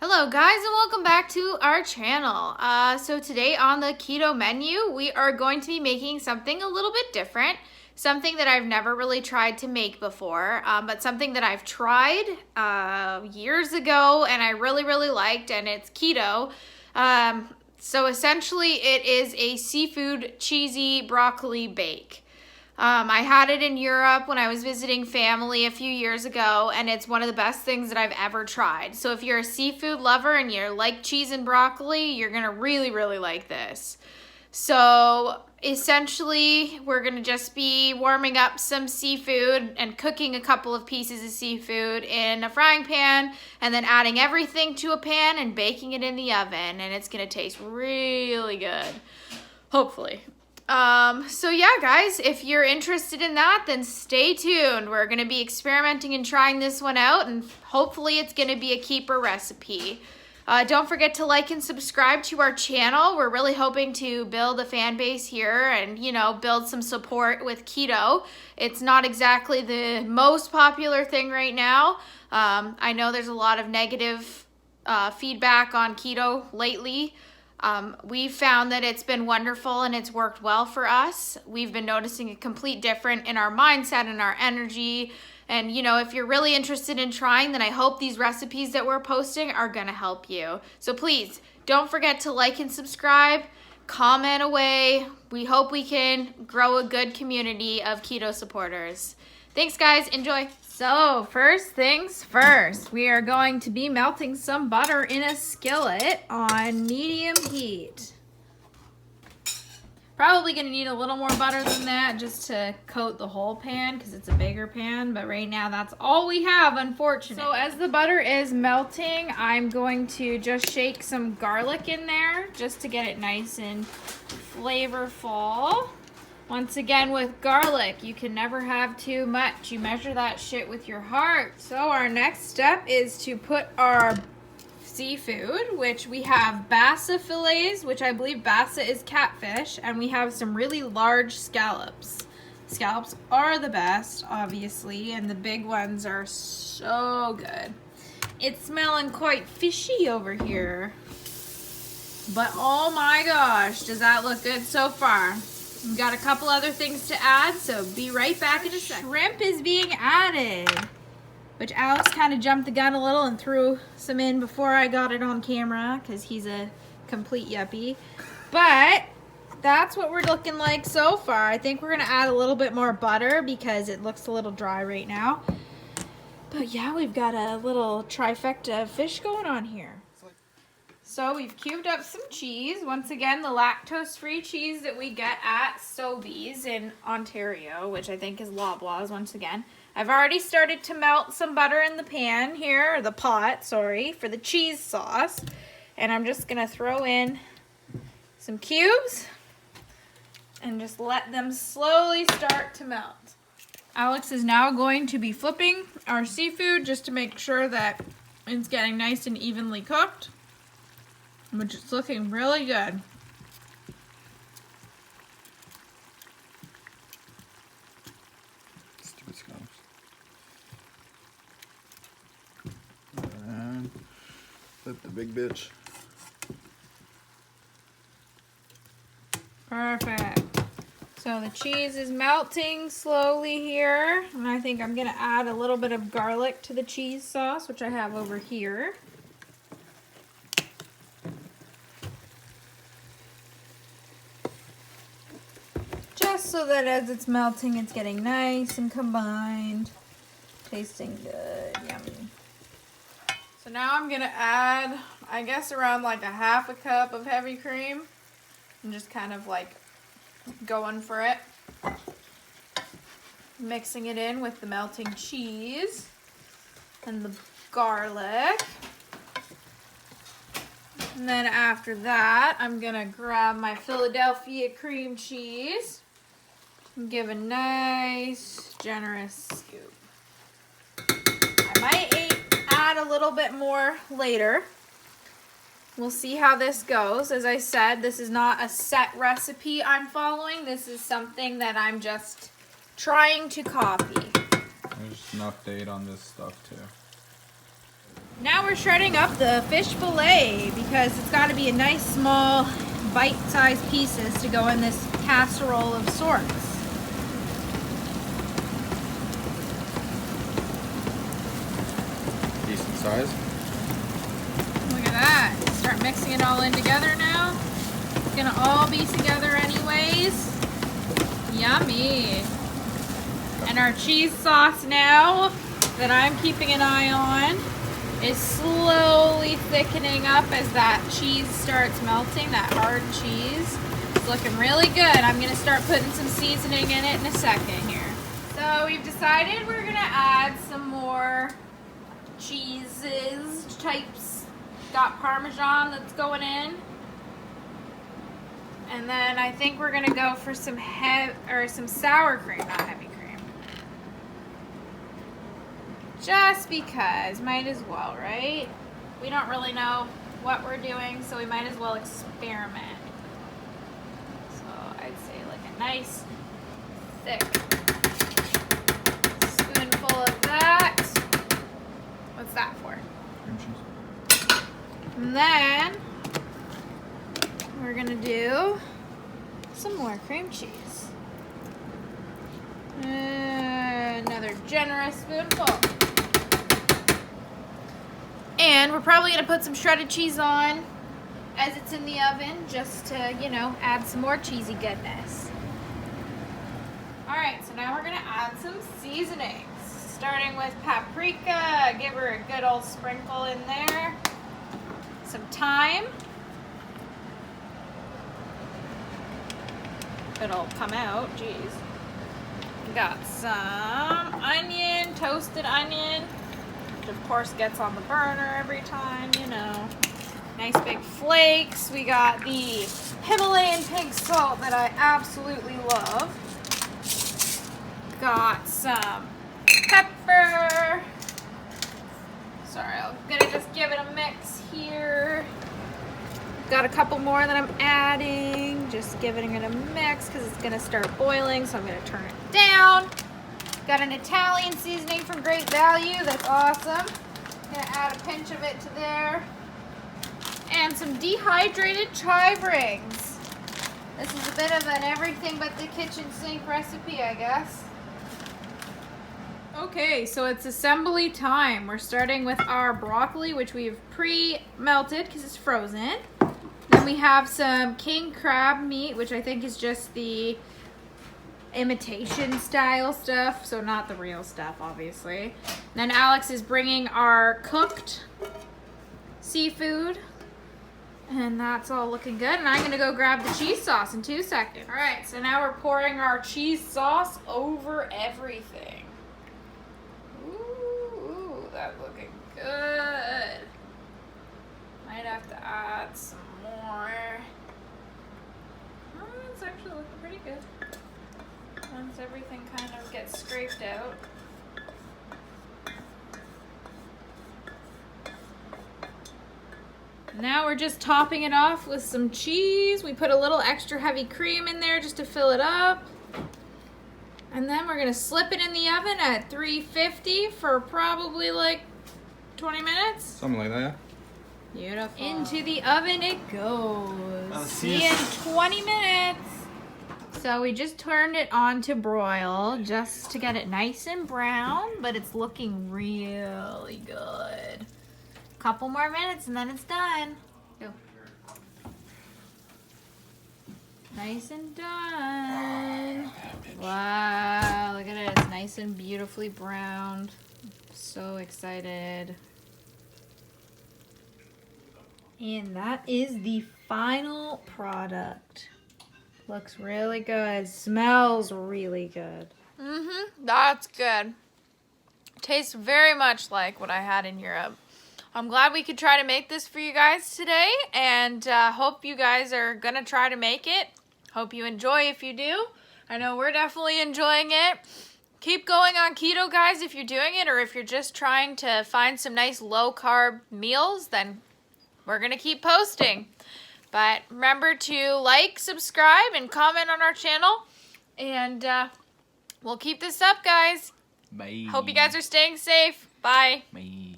Hello guys and welcome back to our channel. So today on the keto menu, we are going to be making something a little bit different. Something that I've never really tried to make before, but something that I've tried years ago and I really liked, and it's keto. So essentially it is a seafood cheesy broccoli bake. I had it in Europe when I was visiting family a few years ago, and it's one of the best things that I've ever tried. So if you're a seafood lover and you like cheese and broccoli, you're going to really like this. So essentially, we're going to just be warming up some seafood and cooking a couple of pieces of seafood in a frying pan, and then adding everything to a pan and baking it in the oven, and it's going to taste really good, hopefully. So yeah, guys, if you're interested in that, then stay tuned. We're going to be experimenting and trying this one out, and hopefully it's going to be a keeper recipe. Don't forget to like and subscribe to our channel. We're really hoping to build a fan base here and, build some support with keto. It's not exactly the most popular thing right now. I know there's a lot of negative feedback on keto lately. We've found that it's been wonderful and it's worked well for us. We've been noticing a complete difference in our mindset and our energy. And, if you're really interested in trying, then I hope these recipes that we're posting are going to help you. So please, don't forget to like and subscribe, comment away. We hope we can grow a good community of keto supporters. Thanks, guys. Enjoy. So first things first, we are going to be melting some butter in a skillet on medium heat. Probably going to need a little more butter than that just to coat the whole pan because it's a bigger pan, but right now that's all we have, unfortunately. So as the butter is melting, I'm going to just shake some garlic in there just to get it nice and flavorful. Once again, with garlic, you can never have too much. You measure that shit with your heart. So our next step is to put our seafood, which we have basa fillets, which I believe basa is catfish, and we have some really large scallops. Scallops are the best, obviously, and the big ones are so good. It's smelling quite fishy over here. But oh my gosh, does that look good so far? We've got a couple other things to add, so be right back in a second. Shrimp is being added, which Alex kind of jumped the gun a little and threw some in before I got it on camera because he's a complete yuppie. But that's what we're looking like so far. I think we're going to add a little bit more butter because it looks a little dry right now. But yeah, we've got a little trifecta of fish going on here. So we've cubed up some cheese. Once again, the lactose-free cheese that we get at Sobeys in Ontario, which I think is Loblaws once again. I've already started to melt some butter in the pan here, or the pot, sorry, for the cheese sauce. And I'm just going to throw in some cubes and just let them slowly start to melt. Alex is now going to be flipping our seafood just to make sure that it's getting nice and evenly cooked, which is looking really good. Stupid scallops. And flip the big bitch. Perfect. So the cheese is melting slowly here, and I think I'm gonna add a little bit of garlic to the cheese sauce, which I have over here. So that as it's melting, it's getting nice and combined, tasting good, yummy. So now I'm gonna add, I guess, around like a half a cup of heavy cream. I'm just kind of like going for it, mixing it in with the melting cheese and the garlic. And then after that, I'm gonna grab my Philadelphia cream cheese. Give a nice, generous scoop. I might add a little bit more later. We'll see how this goes. As I said, this is not a set recipe I'm following. This is something that I'm just trying to copy. There's an update on this stuff too. Now we're shredding up the fish fillet because it's got to be a nice small bite-sized pieces to go in this casserole of sorts. Decent size. Look at that. Start mixing it all in together now. It's gonna all be together anyways. Yummy. And our cheese sauce now that I'm keeping an eye on is slowly thickening up as that cheese starts melting, that hard cheese. It's looking really good. I'm gonna start putting some seasoning in it in a second here. So we've decided we're gonna add some more cheeses types. Got Parmesan that's going in. And then I think we're gonna go for some sour cream, not heavy cream. Just because, might as well, right? We don't really know what we're doing, so we might as well experiment. So I'd say like a nice thick spoonful of that. What's that for? Cream cheese. And then we're gonna do some more cream cheese. Another generous spoonful. And we're probably gonna put some shredded cheese on as it's in the oven, just to, you know, add some more cheesy goodness. All right, so now we're gonna add some seasonings. Starting with paprika, give her a good old sprinkle in there. Some thyme. It'll come out, geez. Got some onion, toasted onion, which of course gets on the burner every time, you know. Nice big flakes. We got the Himalayan pink salt that I absolutely love. Got some pepper. Sorry, I'm gonna just give it a mix here. Got a couple more that I'm adding. Just giving it a mix because it's gonna start boiling, so I'm gonna turn it down. Got an Italian seasoning from Great Value. That's awesome. Gonna add a pinch of it to there. And some dehydrated chive rings. This is a bit of an everything but the kitchen sink recipe, I guess. Okay, so it's assembly time. We're starting with our broccoli, which we've pre-melted because it's frozen. Then we have some king crab meat, which I think is just the imitation style stuff, so not the real stuff, obviously. Then Alex is bringing our cooked seafood, and that's all looking good. And I'm gonna go grab the cheese sauce in 2 seconds. All right, so now we're pouring our cheese sauce over everything. Ooh, that's looking good. Might have to add some more. Oh, it's actually looking pretty good. Once everything kind of gets scraped out. Now we're just topping it off with some cheese. We put a little extra heavy cream in there just to fill it up. And then we're gonna slip it in the oven at 350 for probably like 20 minutes. Something like that, yeah. Beautiful. Into the oven it goes. See See you in 20 minutes. So we just turned it on to broil just to get it nice and brown, but it's looking really good. Couple more minutes and then it's done. Go. Nice and done. Wow, look at it. It's nice and beautifully browned. So excited. And that is the final product. Looks really good. Smells really good. That's good. Tastes very much like what I had in Europe. I'm glad we could try to make this for you guys today, and hope you guys are gonna try to make it. Hope you enjoy if you do. I know we're definitely enjoying it. Keep going on keto, guys, if you're doing it, or if you're just trying to find some nice low-carb meals, then we're gonna keep posting. But remember to like, subscribe, and comment on our channel. And we'll keep this up, guys. Bye. Hope you guys are staying safe. Bye. Bye.